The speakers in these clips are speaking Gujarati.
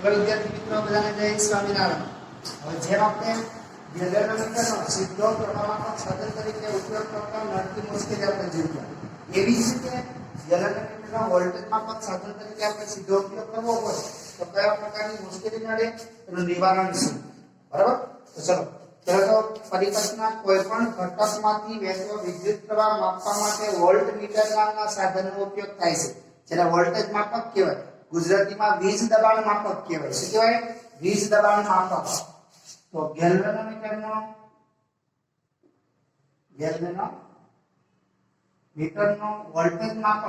चलो विद्यार्थी मित्रों बधाने जय स्वामीनारायण। હવે જેમ આપણે ગેલેરોમીટરનો સીધો પ્રમાણમાં સાધન તરીકે ઉપયોગ કરતા નડતી મુશ્કેલી આપણે જોઈ એવી જ રીતે ગેલેરોમીટરનો વોલ્ટેજ માપક સાધન તરીકે આપણે સીધો ઉપયોગ કરવો હોય તો કયા પ્રકારની મુશ્કેલી નડે એનું નિવારણ શું? બરાબર? તો ચલો પહેલા તો પરિપથના કોઈપણ ઘટકમાંથી વહેતો વિદ્યુત પ્રવાહ માપવા માટે વોલ્ટમીટર નામના સાધનનો ઉપયોગ થાય છે, જેને વોલ્ટેજ માપક કહેવાય. ગુજરાતીમાં વીજ દબાણ માપક કહેવાય. શું કહેવાય? વીજ દબાણ માપક. તો ગેલ્વેનોમીટરનો વોલ્ટેજ માપક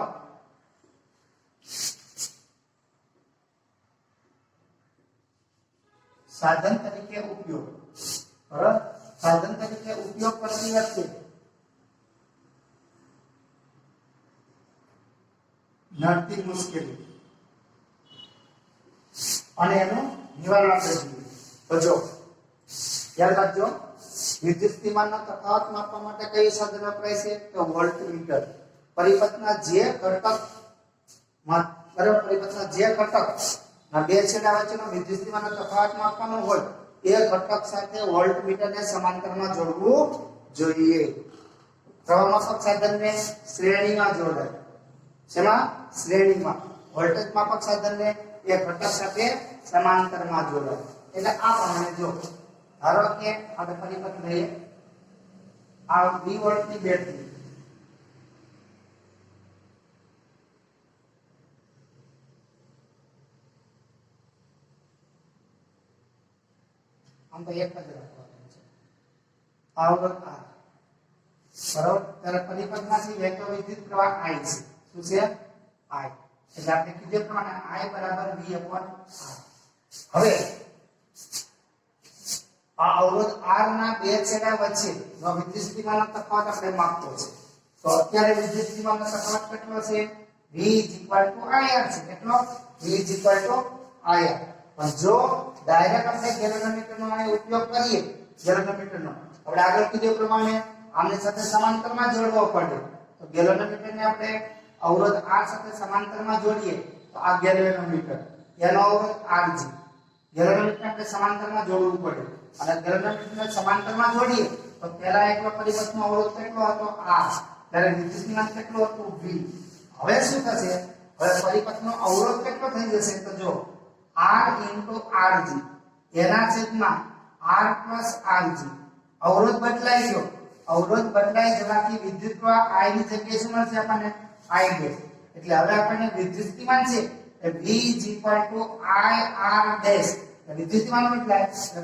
સાધન તરીકે ઉપયોગ. બરાબર? સાધન તરીકે ઉપયોગ કરતી વખતે નડતી મુશ્કેલી અને એનું નિવારણ આપણે જોઈએ. તો જો યાદ રાખજો, વિદ્યુત સ્થિતિમાનનો તફાવત માપવા માટે કયું સાધન વપરાય છે? તો વોલ્ટમીટર. પરિપથના જે ઘટકમાં પરિપથના જે ઘટકના બે છેડા વચ્ચેનો વિદ્યુત સ્થિતિમાનનો તફાવત માપવાનો હોય એ ઘટક સાથે વોલ્ટમીટરને સમાંતરમાં જોડવું જોઈએ. પ્રવાહ માપક સાધનને શ્રેણીમાં જોડાય. શેમાં? શ્રેણીમાં. વોલ્ટેજ માપક સાધનને એ ઘટક સાથે સમાંતરમાં જોડાય. એટલે આ પ્રમાણે જો ધારો કે આપણે પરિપથ લઈએ, આ 20 વોલ્ટની બેટરી, આમ તો એક જ રાખવાનું છે. પાવર આ બરાબર. ત્યારે પરિપથમાંથી વહેતો વિદ્યુત પ્રવાહ I છે. શું છે? I. એટલે આપણે કીધું પ્રમાણે I બરાબર V/R. હવે આ અવરોધ R ના બે છેડા વચ્ચે નો વિદ્યુત સ્થિતિમાનનો તફાવત આપણે માપવો છે. તો અત્યારે વિદ્યુત સ્થિતિમાનનો તફાવત કેટલો છે? V = IR છે. કેટલો? V = IR. પણ જો ડાયરેક્ટ આપણે ગેલ્વેનોમીટરનો ઉપયોગ કરીએ, ગેલ્વેનોમીટરનો આપણે આગળ કીધું પ્રમાણે આમને સાથે સમાંતરમાં જોડવો પડે. તો ગેલ્વેનોમીટરને આપણે અવરોધ R સાથે સમાંતરમાં જોડીએ તો આ ગેલ્વેનોમીટર, એનો અવરોધ Rg. ગેલ્વેનોમીટરને આપણે સમાંતરમાં જોડવું પડે અને ગેલ્વેનોમીટરને સમાંતરમાં જોડીએ તો પહેલા એકલો પરિપથનો અવરોધ કેટલો હતો? R. ત્યારે વિદ્યુત સ્થિતિમાન કેટલું હતું? V. હવે શું થશે? હવે પરિપથનો અવરોધ કેટલો થઈ જશે? તો જો R * Rg એના છેદમાં R + Rg. અવરોધ બદલાઈ ગયો. અવરોધ બદલાઈ જવાથી વિદ્યુત પ્રવાહ I ની જગ્યાએ શું મળશે આપણને? I dash. એટલે હવે આપણને વિદ્યુત સ્થિતિમાન છે એ V = IR ડેશ. વિદ્યુત સ્થિતિમાન બદલાય એટલે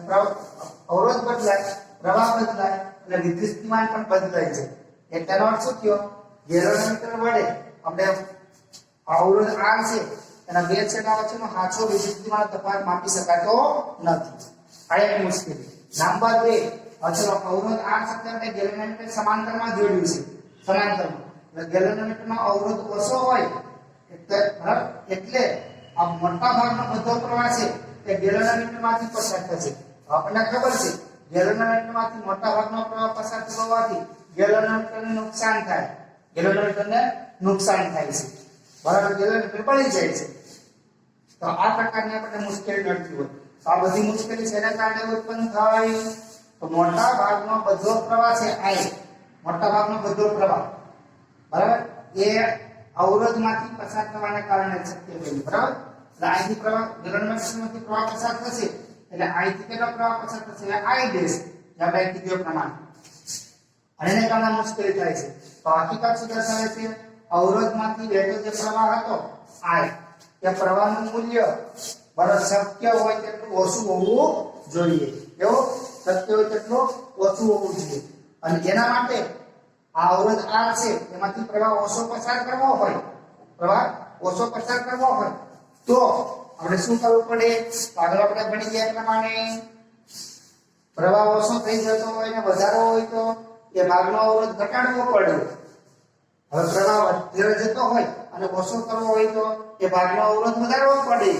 અવરોધ બદલાય, પ્રવાહ બદલાય એટલે વિદ્યુત સ્થિતિમાન પણ બદલાય છે. એટલેનો અર્થ શું થયો? ગેલ્વેનોમીટર વડે આપણે અવરોધ R છે એના બે છેડા વચ્ચેનો સાચો વિદ્યુત સ્થિતિમાનનો તફાવત માપી શકાતો નથી. આ એક મુશ્કેલી. નંબર 2, ચલો અવરોધ R સાથે આપણે ગેલ્વેનોમીટર સમાંતરમાં જોડ્યું છે. સમાંતરમાં ગેલ્વેનોમીટરનો અવરોધ ઓછો હોય એટલે આ મોટા ભાગનો બધો પ્રવાહ છે તે ગેલ્વેનોમીટરમાંથી પસાર થશે. આપણને ખબર છે ગેલ્વેનોમીટરમાંથી મોટા ભાગનો પ્રવાહ પસાર થવાથી ગેલ્વેનોમીટરને નુકસાન થાય. ગેલ્વેનોમીટરને નુકસાન થાય છે. બરાબર? ગેલ્વેનોમીટર બળી જાય છે. તો આ પ્રકારની આપણને મુશ્કેલી નડતી હોય તો આ બધી મુશ્કેલી શેના કારણે ઉત્પન્ન થાય? તો મોટા ભાગનો બધો પ્રવાહ છે I, મોટા ભાગનો બધો પ્રવાહ બરાબર એ અવરોધમાંથી પસાર થવાને કારણે શક્ય બન્યું. બરાબર? એટલે અહીંથી પ્રવાહ ગેલ્વેનોમીટરમાંથી પ્રવાહ પસાર થશે એટલે અહીંથી કેટલો પ્રવાહ પસાર થશે? I dash. આપણે કીધું પ્રમાણે. અને એને કારણે મુશ્કેલી થાય છે. તો હકીકત શું દર્શાવે છે? અવરોધમાંથી વહેતો જે પ્રવાહ હતો I, એ પ્રવાહનું મૂલ્ય બરાબર શક્ય હોય તેટલું ઓછું હોવું જોઈએ. કેવું? શક્ય હોય તેટલું ઓછું હોવું જોઈએ. અને એના માટે આ અવરોધ R છે એમાંથી પ્રવાહ ઓછો પસાર કરવો હોય, તો આપણે શું કરવું પડે? આગળ આપણે ભણી ગયા પ્રમાણે પ્રવાહ ઓછો થઈ જતો હોય ને વધારો હોય તો એ ભાગનો અવરોધ ઘટાડવો પડે. હવે પ્રવાહ વધતો જતો હોય અને ઓછો કરવો હોય તો એ ભાગનો અવરોધ વધારવો પડે.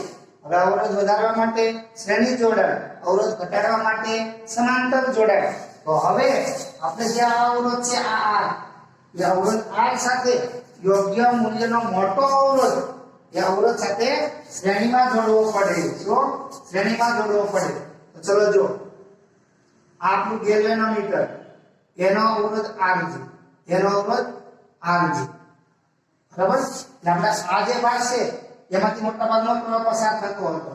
હવે અવરોધ વધારવા માટે શ્રેણી જોડાણ, અવરોધ ઘટાડવા માટે સમાંતર જોડાણ. તો હવે આપણે જે આ અવરોધ છે આ R, એ અવરોધ R સાથે યોગ્ય મૂલ્યનો મોટો અવરોધ એ અવરોધ સાથે શ્રેણીમાં જોડવો પડે. શું શ્રેણીમાં જોડવો પડે? તો ચલો જો આ આપણું ગેલ્વેનોમીટર, એનો અવરોધ Rg, એનો અવરોધ Rg, બરાબર. એટલે આપણે આ જે ભાગ છે એમાંથી મોટા ભાગનો પ્રવાહ પસાર થતો હતો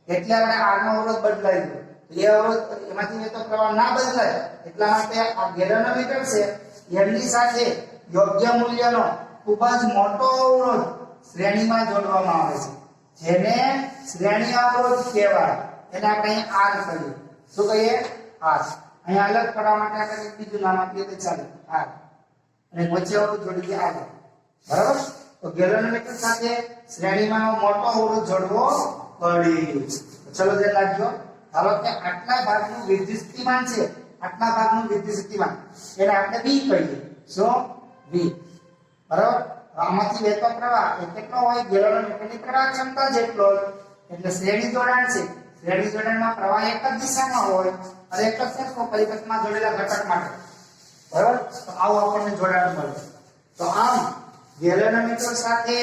એટલે આપણે R નો અવરોધ બદલાઈ ગયો. એ અવરોધ એમાંથી તો પ્રવાહ ના બદલાય એટલા માટે આ ગેલ્વેનોમીટર છે એમની સાથે યોગ્ય મૂલ્યનો ખૂબ જ મોટો અવરોધ શ્રેણીમાં જોડવામાં આવે છે, જેને શ્રેણી અવરોધ કહેવાય. એને આપણે R કહીએ. શું કહીએ? R. અહીંયા અલગ કરવા માટે આપણે બીજું નામ આપીએ તો ચાલે, R. અને વચ્ચે અવરોધ જોડી દે R. બરાબર. તો ગેલ્વેનોમીટર સાથે શ્રેણીમાં મોટો અવરોધ જોડવો પડે. ચલો ધ્યાન રાખજો. ધારો કે આટલા ભાગનું વિદ્યુત સ્થિતિમાન છે, આટલા ભાગનું વિદ્યુત સ્થિતિમાન એને આપણે V કહીએ. શું? V. બરાબર. આમાંથી વહેતો પ્રવાહ એ કેટલો હોય? ગેલ્વેનોમીટરની પ્રવાહ ક્ષમતા જેટલો. એટલે શ્રેણી જોડાણ છે, શ્રેણી જોડાણમાં પ્રવાહ એક જ દિશામાં હોય અને એક જ સરખો પરિપથમાં જોડેલા ઘટક માટે. બરાબર. તો આવું આપણને જોડાણ મળે. તો આમ ગેલ્વેનોમીટર સાથે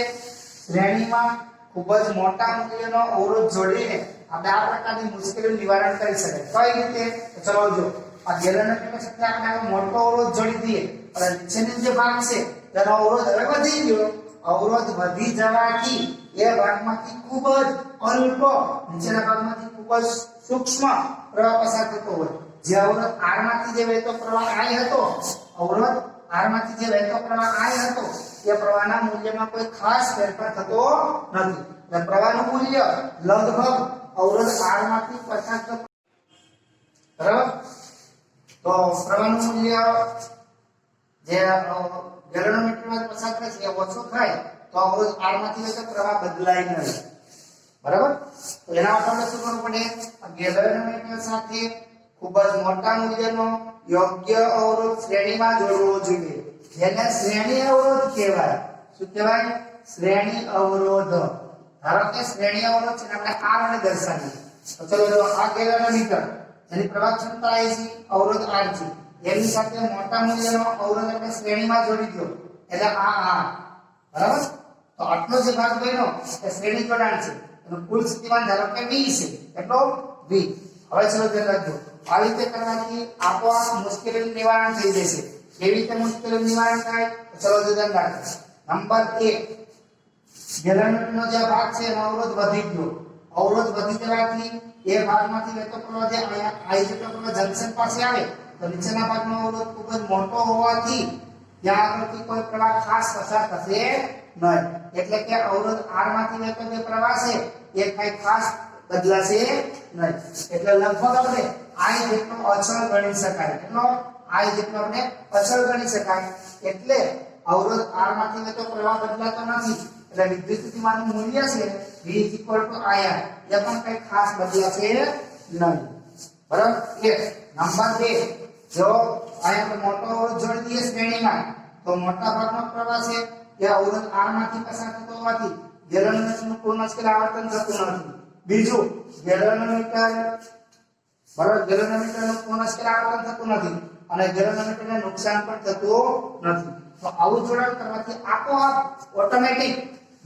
શ્રેણીમાં ખૂબ જ મોટા મૂલ્યનો અવરોધ જોડીને આપણે આ પ્રકારની મુશ્કેલીનું નિવારણ કરી શકાય. કઈ રીતે? તો ચલો જો આ ગેલ્વેનોમીટર સાથે આપણે આ મોટો અવરોધ જોડી દઈએ અને નીચેનો જે ભાગ છે તેનો અવરોધ હવે વધી ગયો. અવરોધ વધી જવાથી એ ભાગમાંથી ખૂબ જ અલ્પ, નીચેના ભાગમાંથી ખૂબ જ સૂક્ષ્મ પ્રવાહ પસાર થતો હોય. જે અવરોધ R માંથી જે વહેતો પ્રવાહ I હતો, અવરોધ R માંથી જે વહેતો પ્રવાહ I હતો, એ પ્રવાહના મૂલ્યમાં કોઈ ખાસ ફેરફાર થતો નથી. એટલે પ્રવાહનું મૂલ્ય લગભગ અવરોધ R માંથી પસાર થતો, બરાબર. તો પ્રવાહનું મૂલ્ય જે ગેલ્વેનોમીટરમાં પસાર થાય છે એ ઓછું થાય તો અવરોધ R માંથી વહેતો પ્રવાહ બદલાય નહીં. બરાબર. તો એના માટે આપણે શું કરવું પડે? ગેલ્વેનોમીટર સાથે ખૂબ જ મોટા મૂલ્યનો યોગ્ય અવરોધ શ્રેણીમાં જોડવો જોઈએ, જેને શ્રેણી અવરોધ કહેવાય. શું કહેવાય? શ્રેણી અવરોધ. ધારો કે શ્રેણી અવરોધ છે આપણે R ને દર્શાવીએ. તો ચલો જો આ ગેલ્વેનોમીટર જેની પ્રવાહ ક્ષમતા I છે, અવરોધ R છે, એની સાથે મોટા મૂલ્યનો અવરોધ આપણે શ્રેણીમાં જોડી દો એટલે આ R. બરાબર. તો આટલો જે ભાગ બન્યો એ શ્રેણી જોડાણ છે. એનું કુલ સ્થિતિમાન ધારો કે V છે. એટલો V. હવે ચલો ધ્યાન રાખજો. આ રીતે કરવાથી આપોઆપ મુશ્કેલીનું નિવારણ થઈ જશે. કેવી રીતે મુશ્કેલીનું નિવારણ થાય? તો ચલો ધ્યાન રાખજો. નંબર 1, ગેલ્વેનોમીટરનો જે ભાગ છે એનો અવરોધ વધી ગયો. અવરોધ વધી જવાથી એ ભાગમાંથી વહેતો પ્રવાહ જે અહીંયા I જેટલો પ્રવાહ જંકશન પાસે આવે તો નીચેના ભાગનો અવરોધ ખૂબ જ મોટો હોવાથી ત્યાં આગળથી કોઈ પ્રવાહ ખાસ પસાર થશે નહીં. એટલે કે અવરોધ R માંથી વહેતો જે પ્રવાહ છે એ કઈ ખાસ બદલાશે નહીં. એટલે લગભગ આપણે I જેટલો અચળ ગણી શકાય. કેટલો? I જેટલો આપણે અચળ ગણી શકાય. એટલે અવરોધ R માંથી વહેતો પ્રવાહ બદલાતો નથી. એટલે વિદ્યુત સ્થિતિમાનનું મૂલ્ય છે V = IR એ પણ કઈ ખાસ બદલાશે નહીં. બરાબર. નંબર 2, જો અહીંયા મોટો અવરોધ જોડી દઈએ શ્રેણીમાં તો મોટા ભાગનો પ્રવાહ છે એ અવરોધ R માંથી પસાર થતો હોવાથી ગેલ્વેનોમીટરનું પૂર્ણસ્કેલ આવર્તન થતું નથી. બીજું, ગેલ્વેનોમીટરનું પૂર્ણસ્કેલ આવર્તન થતું નથી અને ગેલ્વેનોમીટરને નુકસાન પણ થતું નથી. તો આવું જોડાણ કરવાથી આપોઆપ ઓટોમેટિક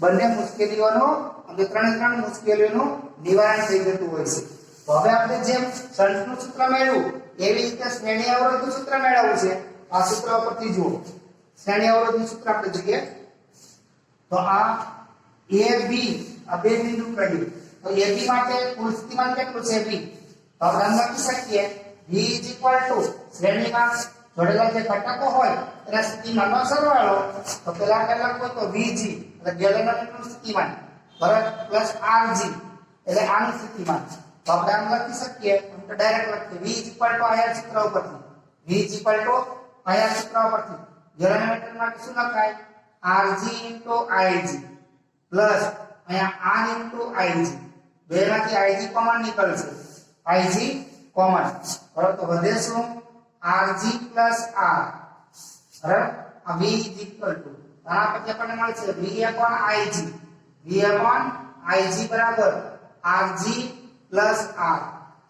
બંને મુશ્કેલીઓનો અને ત્રણ મુશ્કેલીઓનું નિવારણ થઈ જતું હોય છે. તો હવે આપણે જેમ શન્ટનું સૂત્ર મેળવ્યું એવી રીતે શ્રેણી અવરોધનું સૂત્ર મેળવવું છે. આ સૂત્ર પરથી જુઓ. શ્રેણી અવરોધનું સૂત્ર આપણે જોઈએ તો આ AB આ બે બિંદુ કહીએ તો AB માટે કુલ સ્થિતિમાન કેટલું છે? V. તો આપણે લખી શકીએ V = શ્રેણીમાં જોડેલા જે ઘટકો હોય એના સ્થિતિમાનનો સરવાળો. તો પહેલા આપણે લખો તો VG એટલે ગેલ્વેનોમીટરનું સ્થિતિમાન બરાબર પ્લસ RG એટલે આનું સ્થિતિમાન. તો આપણે આમ લખી શકીએ તો ડાયરેક્ટ લખીએ V = IR સૂત્ર ઉપરથી. V = IR સૂત્ર ઉપરથી ગેલ્વેનોમીટર માટે શું લખાય? RG * IG પ્લસ અહીંયા R * IG. બેમાંથી IG કોમન નીકળશે. IG common. બરાબર. તો વધે શું? RG plus R. બરાબર. આ V = આના પછી આપણને મળશે V upon IG. V upon IG બરાબર RG plus R.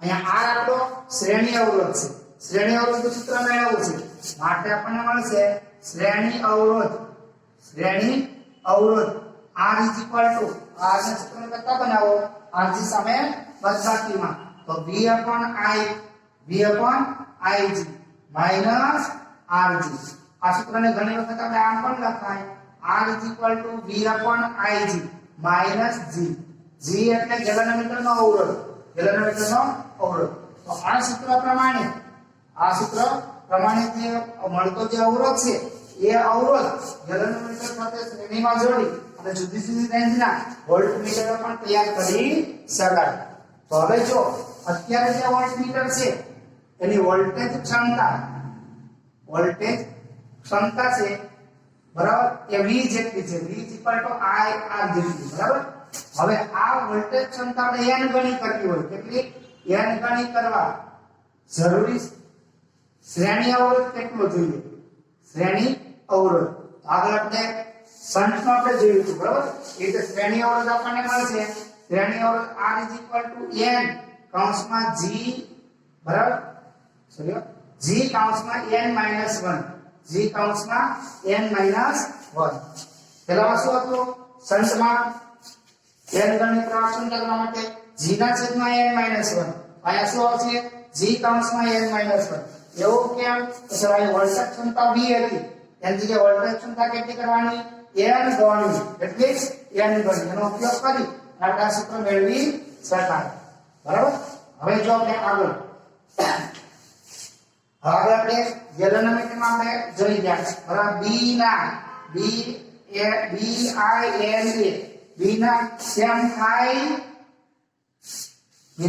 અહીંયા R આપણો શ્રેણી અવરોધ છે. શ્રેણી અવરોધનું સૂત્ર મેળવવું છે માટે આપણને મળશે શ્રેણી અવરોધ R = r ને સૂત્રને કરતા બનાવો rg સામે બાદબાકીમાં તો v upon ig minus rg આ સૂત્રને ઘણી વખત આપણે આમ પણ લખાય r v upon ig minus g એટલે ગેલનોમીટરનો અવરોધ તો આ સૂત્ર પ્રમાણે જે મળતો જે અવરોધ છે એ અવરોધ ગેલનોમીટર સાથે શ્રેણીમાં જોડી અને જુદી જુદી રેન્જના વોલ્ટમીટર પણ તૈયાર કરી શકાય તો હવે જો અત્યારે જે વોલ્ટમીટર છે એની વોલ્ટેજ ક્ષમતા છે બરાબર એ v જેટલી છે v i r જેટલી બરાબર હવે આ વોલ્ટેજ ક્ષમતા આપણે n ગણી કરવી હોય કેટલી n ગણી કરવા જરૂરી શ્રેણી અવરોધ કેટલો જોઈએ શ્રેણી અવરોધ આગળ આપણે શંટમાં આપણે જોયું હતું બરાબર એટલે શ્રેણી અવરોધ આપણને મળશે શ્રેણી અવરોધ r n કૌંસમાં g બરાબર ચલો g કૌંસમાં n - 1 g કૌંસમાં n - 1 પેલામાં શું હતું શંટમાં n ગણી પ્રવાહ શૂન્ય કરવા માટે g ના છેદમાં n - 1 અહીંયા શું આવશે g કૌંસમાં n - 1 એવું કેમ તો સર આ વોલ્ટેજ ક્ષમતા v હતી એની જગ્યાએ વોલ્ટેજ ક્ષમતા કેટલી કરવાની n ગણી એટલે n ગણી એનો ઉપયોગ કરી આપણે આ સૂત્ર મેળવી શકાય બરાબર હવે જો આપણે આગળ આપણે ગેલનોમીટરમાં આપણે જોઈ ગયા બરાબર b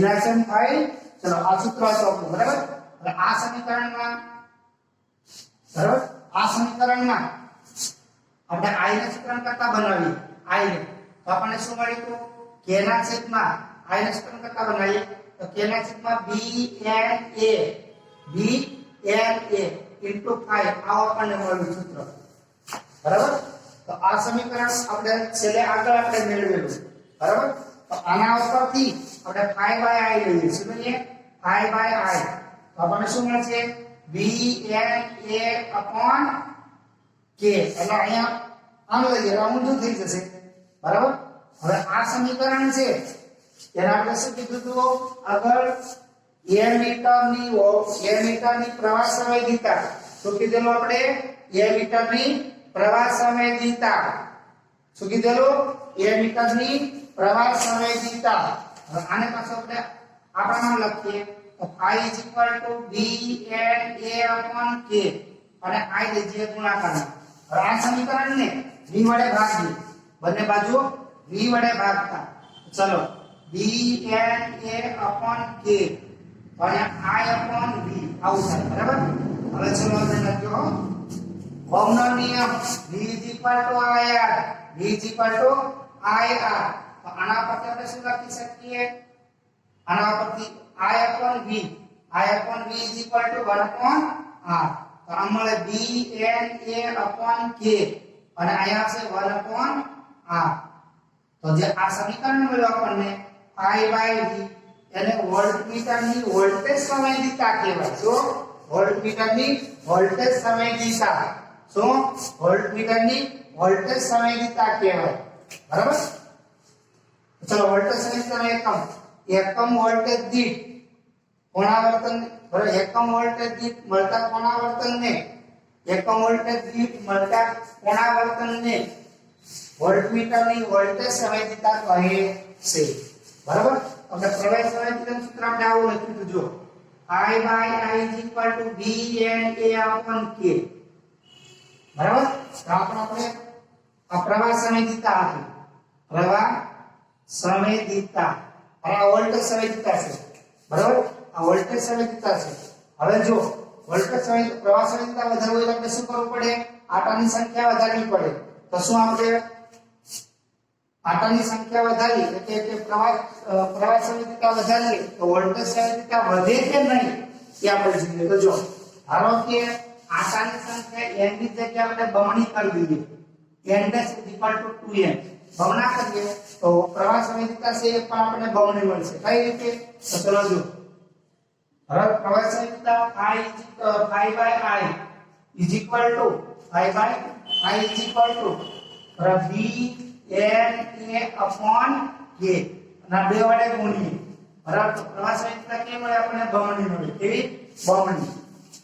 ના સેમ થાય ચલો આ સૂત્ર હતો આપણું બરાબર હવે આ સમીકરણમાં આપણે i ને સૂત્રણ કરતા બનાવીએ i ને તો આપણને શું મળ્યું k ના છેદમાં i ને સૂત્રણ કરતા બનાવીએ તો k ના છેદમાં b n a into 5 આવો આપણને મળ્યું સૂત્ર બરાબર તો આ સમીકરણ આપણે છેલ્લે આગળ આપણે મેળવેલું બરાબર તો આના ઉપરથી આપણે 5/i લઈએ શું લઈએ 5/i તો આપણને શું મળશે b n a upon k એટલે અહીંયા આમ લઈએ એટલે ઊંધું થઈ જશે બરાબર હવે આ સમીકરણ છે એને આપણે શું કીધું હતું આગળ a મીટરની પ્રવાહ સંવેદિતા શું કીધેલું આપણે a મીટરની પ્રવાહ સંવેદિતા શું કીધેલું a મીટરની પ્રવાહ સંવેદિતા હવે આને પાછું આપણે આપણા નામ લખીએ તો I b n a upon k અને I લીધીએ ગુણાકાર હવે આ સમીકરણને v વડે ભાગીએ બંને બાજુ v વડે ભાગતા ચલો b n a upon k અને I upon v આવું થાય બરાબર હવે ચલો આપણે લખ્યો ઓહમનો નિયમ v ir તો આના પરથી આપણે શું લખી શકીએ આના પરથી I upon v is equal to 1 upon r તો આ મળે b n a upon k અને અહીંયા છે 1 upon r તો જે આ સમીકરણ મળ્યું આપણને I/v એને વોલ્ટમીટરની વોલ્ટેજ સંવેદિતા કહેવાય શું વોલ્ટમીટરની વોલ્ટેજ સંવેદિતા શું વોલ્ટમીટરની વોલ્ટેજ સંવેદિતા કહેવાય બરાબર ચલો વોલ્ટેજ સંવેદિતા એકમ વોલ્ટેજ દીઠ કોણાવર્તન બરાબર એકમ વોલ્ટેજ દીઠ મળતા કોણાવર્તનને એકમ વોલ્ટેજ દીઠ મળતા કોણાવર્તનને વોલ્ટમીટરની વોલ્ટેજ સંવેદિતા કહે છે બરાબર આપણે પ્રવેશ સંવેદિતાનું સૂત્ર આપણે આવું લખ્યું જો I/I b n a upon k બરાબર તો આપણે આ પ્રવાહ સંવેદિતા હતી પ્રવાહ સંવેદિતા અને આ વોલ્ટેજ સંવેદિતા છે બરાબર આ વોલ્ટેજ સંવેદિતા છે હવે જો વોલ્ટેજ સંવેદિતા પ્રવાહ સંવેદિતા વધારવી હોય તો આપણે શું કરવું પડે આટાની સંખ્યા વધારવી પડે તો શું આપણે આટાની સંખ્યા વધારી એટલે કે પ્રવાહ સંવેદિતા વધારીએ તો વોલ્ટેજ સંવેદિતા વધે કે નહીં એ આપણે જોઈએ તો જો ધારો કે આટાની સંખ્યા n ની જગ્યાએ આપણે બમણી કરી દઈએ n dash is equal to 2n બમણા કરીએ તો પ્રવાહ સંવેદિતા છે એ પણ આપણે બમણી મળશે કઈ રીતે તો ચલો જો હવે પ્રવાહ સંવેદિતા I/I is equal to b na upon k અને બે વડે ગુણીએ બરાબર તો પ્રવાહ સહિતતા કેવી મળે આપણને બમણી મળે કેવી બમણી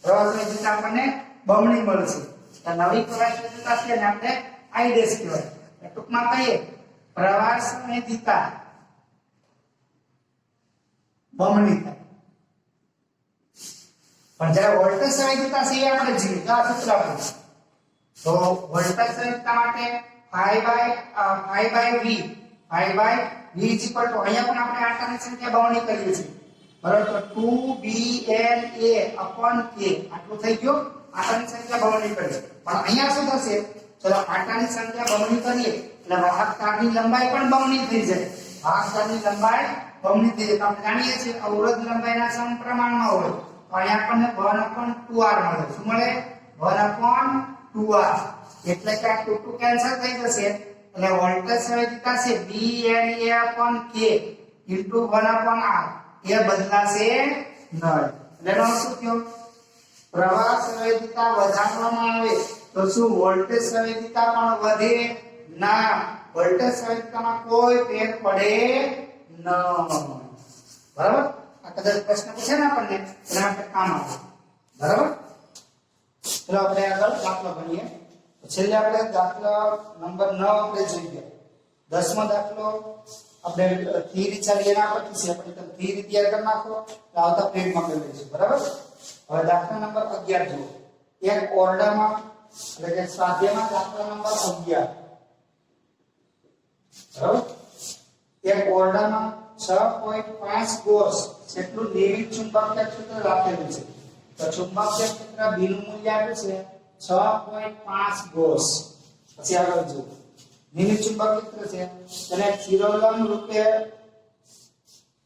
પ્રવાહ સહિતતા આપણને બમણી મળશે તો નવી પ્રવાહ સહિતતા છે ને આપણે i ડેશ કહેવાય ટૂંકમાં કહીએ પ્રવાહ સહિતતા બમણી થાય પણ જ્યારે વોલ્ટેજ સહિતતા છે એ આપણે જોઈએ તો આ સૂત્ર આપણું તો વોલ્ટેજ સહિતતા માટે phi by v is equal to અહીંયા પણ આપણે આંટાની સંખ્યા બમણી કરીએ છીએ બરાબર તો 2bna upon k આટલું થઈ ગયું આંટાની સંખ્યા બમણી કરીએ પણ અહીંયા શું થશે ચલો આંટાની સંખ્યા બમણી કરીએ એટલે વાહક તારની લંબાઈ પણ બમણી થઈ જાય વાહક તારની લંબાઈ બમણી થઈ જાય આપણે જાણીએ છીએ અવરોધ લંબાઈના સમપ્રમાણમાં હોય તો અહીંયા આપણને 1/2r મળે શું મળે 1/2r એટલે કે આ 2 કેન્સલ થઈ જશે એટલે વોલ્ટેજ સંવેદિતા છે VNA/k * 1/r એ બદલાશે નહીં એટલે એનો શું થયો પ્રવાહ સંવેદિતા વધારવામાં આવે તો શું વોલ્ટેજ સંવેદિતા પણ વધે ના વોલ્ટેજ સંવેદિતામાં કોઈ ફેર પડે ન બરાબર આ કદાચ પ્રશ્ન પૂછે ને આપણને એના માટે કામ આવે બરાબર ચલો આપણે આગળ દાખલો ગણીએ છેલ્લે આપણે દાખલા નંબર 9 આપણે જોઈએ 10મો દાખલો આપણે થિયરી ચાલી એના પરથી છે આપણે થિયરી તૈયાર કરી નાખો આવતા પેજમાં કરી લઈશું બરાબર હવે દાખલા નંબર 11 જુઓ એક ઓરડામાં એટલે કે સ્વાધ્યાયમાં દાખલા નંબર 11 બરાબર એક ઓરડામાં 6.5 ગોસ જેટલું નિયમિત ચુંબકીય ક્ષેત્ર આપેલું છે તો ચુંબકીય ક્ષેત્ર B નું મૂલ્ય આપ્યું છે 6.5 ગોસ પછી આગળ જો નિયમિત ચુંબકીય ક્ષેત્ર છે તેને શિરોલંબ રૂપે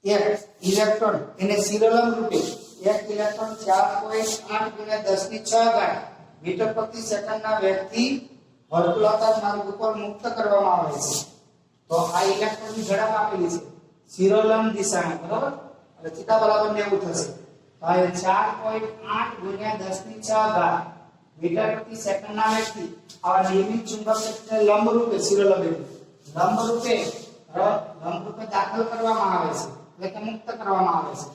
એક ઇલેક્ટ્રોન એને શિરોલંબ રૂપે એક ઇલેક્ટ્રોન 4.8 × 10⁶ મીટર પ્રતિ સેકન્ડના વેગથી વર્તુળાકાર માર્ગ ઉપર મુક્ત કરવામાં આવે છે તો આ ઇલેક્ટ્રોનની ઝડપ આપેલી છે શિરોલંબ દિશામાં બરાબર એટલે થીટા બરાબર 90 થશે તો આ 4.8 × 10⁶ મીટર પ્રતિ સેકન્ડના વેગથી આ નિયમિત ચુંબકીય ક્ષેત્ર લંબ રૂપે શિરોલંબ રૂપે દાખલ કરવામાં આવે છે એટલે કે મુક્ત કરવામાં આવે છે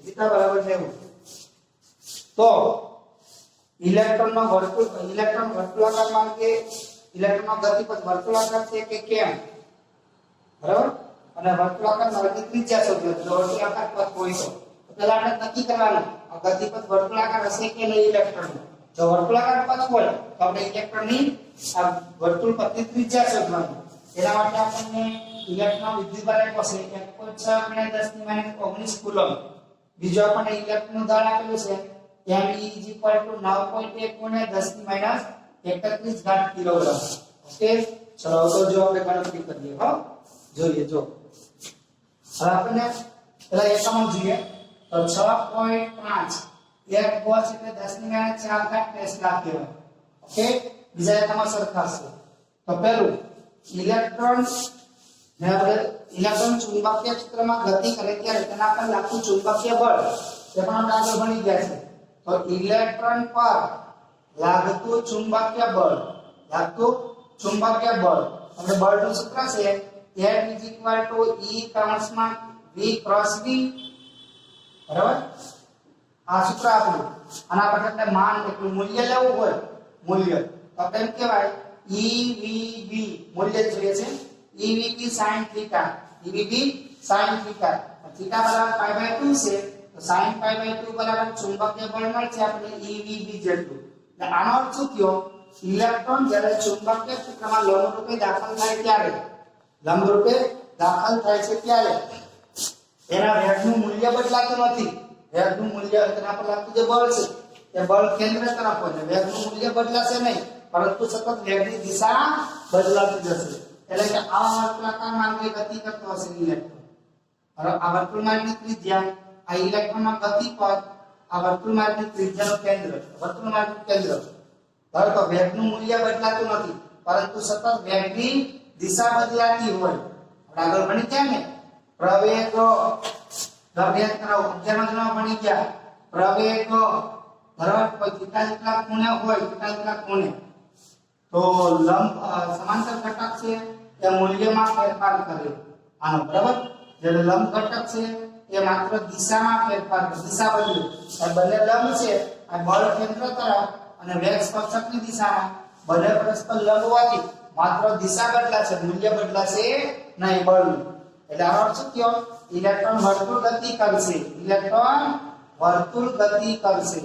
થીટા બરાબર 90 તો ઇલેક્ટ્રોન વર્તુળાકાર માર્ગે ઇલેક્ટ્રોનનો ગતિપથ વર્તુળાકાર છે કે કેમ બરાબર અને વર્તુળાકાર માર્ગની ત્રિજ્યા શોધો જો વર્તુળાકાર પથ હોય તો પહેલા આપણે નક્કી કરવાનું આ ગતિપથ વર્તુળાકાર હશે કે નહીં ઇલેક્ટ્રોન જો વર્તુળાકાર પથ હોય તો આપણે ઇલેક્ટ્રોનની આ વર્તુળ પથની ત્રિજ્યા શોધવાની એના માટે આપણને ઇલેક્ટ્રોન વિદ્યુતભાર આપ્યો છે 1.6 × 10⁻19 કુલમ્બ બીજો આપણને ઇલેક્ટ્રોનનું દળ આપેલું છે Me = 9.1 × 10⁻31 કિલોગ્રામ ઓકે ચલો તો જો આપણે ગણતરી કરીએ હો જોઈએ જો હવે આપણે પહેલા એકમો જોઈએ તો 6.5 એક ગોસ એટલે 10⁻4 ટેસ્લા કહેવાય ઓકે બીજા એકમમાં સરખા છે તો પહેલું ઇલેક્ટ્રોન ને આપણે ઇલેક્ટ્રોન ચુંબકીય ક્ષેત્રમાં ગતિ કરે ત્યારે તેના પર લાગતું ચુંબકીય બળ તે પણ આપણે આગળ ભણી ગયા છે તો ઇલેક્ટ્રોન પર લાગતું ચુંબકીય બળ અને બળનું સૂત્ર છે F = E V × B બરાબર આ સૂત્ર આપણું આના પર આપણે માન એટલું મૂલ્ય લેવું હોય મૂલ્ય તો આપણે એમ કહેવાય EVB મૂલ્ય જોઈએ છે EVB sin θ થીટા બરાબર π/2 છે તો sin π/2 બરાબર ચુંબકીય બળ મળશે આપણે EVB જેટલું એટલે આનો અર્થ શું થયો ઇલેક્ટ્રોન જ્યારે ચુંબકીય ક્ષેત્રમાં લંબરૂપે દાખલ થાય ત્યારે એના વેગનું મૂલ્ય બદલાતું નથી વેગનું મૂલ્ય તેના પર લાગતું જે બળ છે તે બળ કેન્દ્ર તરફ હોય વેગનું મૂલ્ય બદલાશે નહીં પરંતુ સતત વેગની દિશા બદલાતી જશે એટલે કે આ વર્તુળાકાર માર્ગે ગતિ કરતો હશે ઇલેક્ટ્રોન હવે આ વર્તુળ માર્ગની ત્રિજ્યા આ ઇલેક્ટ્રોનનો ગતિપથ આ વર્તુળ માર્ગની ત્રિજ્યાનું કેન્દ્ર હવે તો વેગનું મૂલ્ય બદલાતું નથી પરંતુ સતત વેગની દિશા બદલાતી હોય આગળ ભણી ગયા ને પ્રવેગ કરો 11 માં ભણી ગયા પ્રવેગ બરાબર કોઈ થીટા જેટલા ખૂણે હોય તો લંબ સમાંતર ઘટક છે એ મૂલ્યમાં ફેરફાર કરે આનો બરાબર જ્યારે લંબ ઘટક છે એ માત્ર દિશામાં ફેરફાર કરે દિશા બદલે આ બંને લંબ છે આ બળ કેન્દ્ર તરફ અને વેગ સ્પર્શકની દિશામાં બંને પરસ્પર લંબ હોવાથી માત્ર દિશા બદલાશે મૂલ્ય બદલાશે નહીં બળનું એટલે આનો અર્થ શું થયો ઇલેક્ટ્રોન વર્તુળ ગતિ કરશે ઇલેક્ટ્રોન વર્તુળ ગતિ કરશે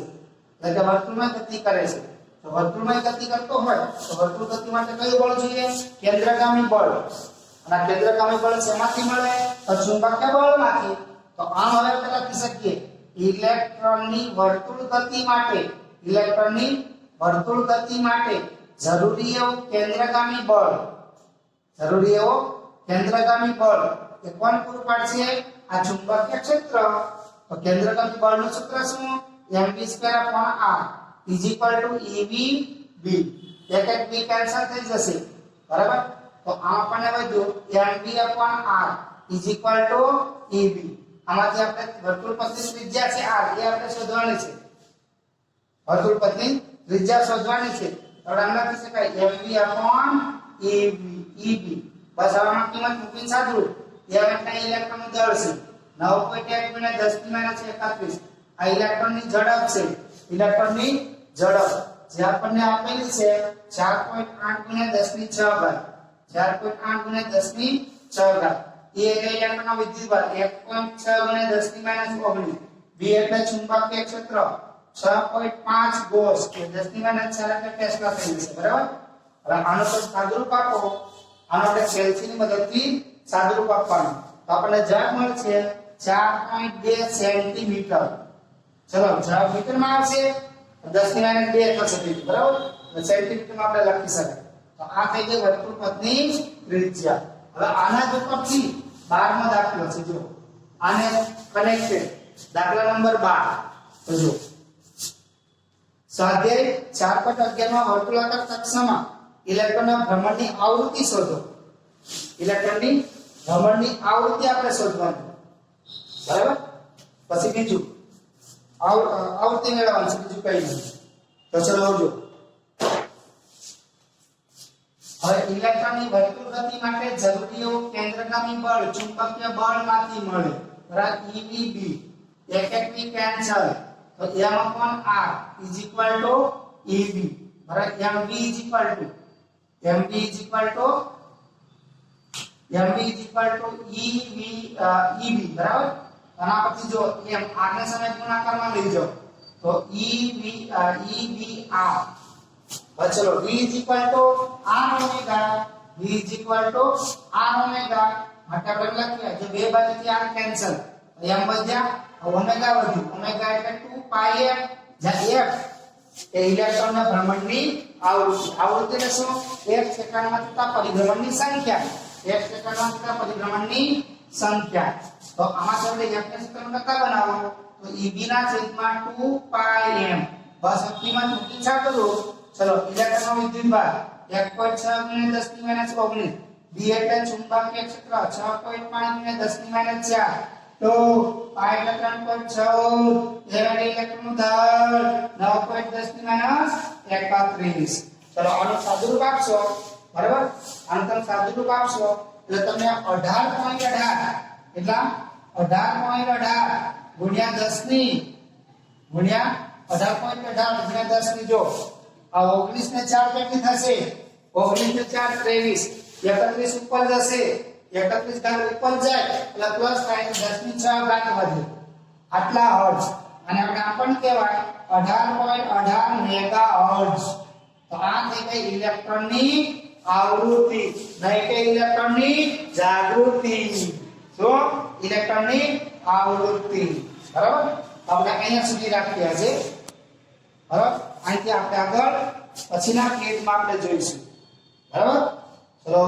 એટલે કે વર્તુળમાં ગતિ કરે છે તો વર્તુળમાં ગતિ કરતો હોય તો વર્તુળ ગતિ માટે કયું બળ જોઈએ કેન્દ્રગામી બળ અને કેન્દ્રગામી બળ શેમાંથી મળે તો ચુંબકીય બળમાંથી તો આમ હવે આપણે લખી શકીએ ઇલેક્ટ્રોનની વર્તુળ ગતિ માટે ઇલેક્ટ્રોનની વર્તુળ ગતિ માટે જરૂરી એવું કેન્દ્રગામી બળ જરૂરી એવો કેન્દ્રગામી બળ એ કોણ પૂરું પાડશે આ ચુંબકીય ક્ષેત્ર તો કેન્દ્રગામી બળનું સૂત્ર શું mv2/r = evb એક એક b કેન્સલ થઈ જશે બરાબર તો આ આપણને વધ્યું mv/r = eb આમાંથી આપણે વર્તુળ પથની ત્રિજ્યા છે r એ આપણે શોધવાની છે વર્તુળ પથની ત્રિજ્યા શોધવાની છે તો આમ લખી શકાય mv/eb બસ આમાં કિંમત મૂકીને સાદું m એટલે ઇલેક્ટ્રોનનું દળ છે 9.1 × 10⁻31 આ ઇલેક્ટ્રોનની ઝડપ છે ઇલેક્ટ્રોનની ઝડપ જે આપણને આપેલી છે 4.8 × 10⁶ 4.8 × 10⁶ એ ઇલેક્ટ્રોનનો વિદ્યુતભાર 1.6 × 10⁻19 b એટલે ચુંબકીય ક્ષેત્ર 6.5 ગોસ કે 10⁻4 ટેસ્લા થઈ જશે બરાબર હવે આનો તો સાદુરૂપ આપો આનો આપણે સેલ્સિયસની મદદથી સાદુરૂપ આપવાનું તો આપણને જવાબ મળશે 4.2 સેન્ટીમીટર ચલો જવાબ મીટરમાં આવશે 10⁻2 થશે બરાબર સેન્ટીમીટરમાં આપણે લખી શકાય તો આ થઈ ગઈ વર્તુળ પથની ત્રિજ્યા હવે આના જ ઉપરથી 12મો દાખલો છે જો આને કનેક્ટેડ દાખલા નંબર 12 તો જો સ્વાધ્યાય 4.11 માં વર્તુળાકાર કક્ષામાં ઇલેક્ટ્રોનના ભ્રમણની આવૃત્તિ શોધો ઇલેક્ટ્રોનની ભ્રમણની આવૃત્તિ આપણે શોધવાની બરાબર પછી બીજું આવૃત્તિ મેળવવાની છે બીજું કઈ નહીં તો ચલો આવજો હવે ઇલેક્ટ્રોનની વર્તુળ ગતિ માટે જરૂરી એવું કેન્દ્રગામી બળ ચુંબકીય બળમાંથી મળે બરાબર EBB એક એક ની કેન્સલ તો m/r = EB બરાબર mv = બરાબર આના પછી જો m r ને સમય ગુણાકારમાં લઈ જાઓ તો EBR ચલો v = r omega v = r omega માટે આપણે લખીએ જો બે બાજુથી r કેન્સલ m વધ્યા ઓમેગા વધ્યું ઓમેગા એટલે 2πf જ્યાં f એ ઇલેક્ટ્રોનના ભ્રમણની આવૃત્તિ એટલે શું f સેકન્ડમાં થતા પરિભ્રમણની સંખ્યા f સેકન્ડમાં થતા પરિભ્રમણની સંખ્યા તો આમાં આપણે f ને સૂત્રનો ટકા બનાવો તો eb ના છેદમાં 2πm બસ કિંમત મૂકી છાડો ચલો ઇલેક્ટ્રોનનો વિદ્યુતભાર 1.6 × 10⁻19 b એટલે ચુંબકીય ક્ષેત્ર 6.5 × 10⁻4 તો પાઈ એટલે 3.14 એટલે ઇલેક્ટ્રોનનું દળ 9.10⁻31 ચલો આનો સાદુરૂપ આપશો બરાબર આનો તમે સાદુરૂપ આપશો એટલે તમને 18.18 એટલા 18.18 ગુણ્યા 10 ની ગુણ્યા 18.18 ગુણ્યા 10 ની જો આ 19 ને 4 કેટલી થશે 19 ને 4 23 31 ઉપર જશે 31 ઘાત ઉપર જાય એટલે પ્લસ થાય 10 ની 6 ઘાત વધે આટલા હર્ટ્ઝ અને આપણે આ પણ કહેવાય 18.18 મેગાહર્ટ્ઝ તો આ થઈ ગઈ ઇલેક્ટ્રોનની આવૃત્તિ નહીં કે ઇલેક્ટ્રોનની જાગૃતિ તો ઇલેક્ટ્રોનની આવૃત્તિ બરાબર આપણે અહીંયા સુધી રાખીએ છે બરાબર અહીંથી આપણે આગળ પછીના ક્લિપમાં આપણે જોઈશું બરાબર ચલો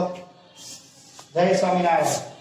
જય સ્વામિનારાયણ